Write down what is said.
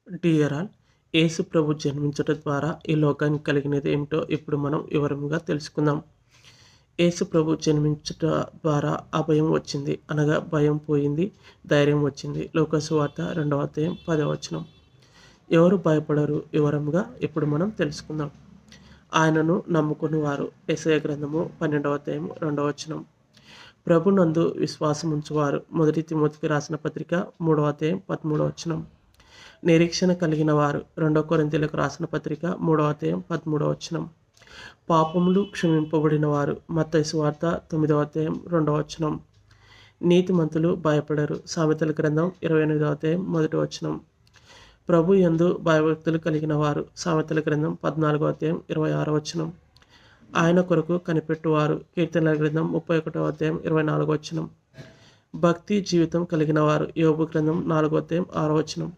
Dear all, యేసు ప్రభు జన్మించడం ద్వారా ఈ లోకానికి కలిగినది ఏమిటో ఇప్పుడు మనం వివరంగా తెలుసుకుందాం. యేసు ప్రభు జన్మించట ద్వారా అభయం వచ్చింది, అనగా భయం పోయింది, ధైర్యం వచ్చింది. లూకాసు వార్త 2వ అధ్యాయం 10వ వచనం. ఎవరు భయపడరు వివరంగా ఇప్పుడు మనం తెలుసుకుందాం. ఆయనను నమ్ముకుని వారు. యెషయా గ్రంథము 12వ అధ్యాయం 2వ వచనం. ప్రభునందు విశ్వాసం ఉంచువారు. 1 తిమోతికి రాసిన పత్రిక 3వ అధ్యాయం 13వ వచనం. నిరీక్షణ కలిగిన వారు. 2 కొరింథీయులకు రాసిన పత్రిక 3వ అధ్యాయం 13వ వచనం. పాపములు క్షమింపబడిన వారు. మత్తయి సువార్త 9వ అధ్యాయం 2వ వచనం. నీతిమంతులు భయపడరు. సామెతల గ్రంథం 28వ అధ్యాయం 1వ వచనం. ప్రభు యందు భయభక్తులు కలిగిన వారు. సామెతల గ్రంథం 14వ అధ్యాయం 26వ వచనం. ఆయన కొరకు కనిపెట్టువారు. కీర్తనల గ్రంథం 31వ అధ్యాయం 24వ వచనం. భక్తి జీవితం కలిగిన వారు. యోబు గ్రంథం 4వ అధ్యాయం 6వ వచనం.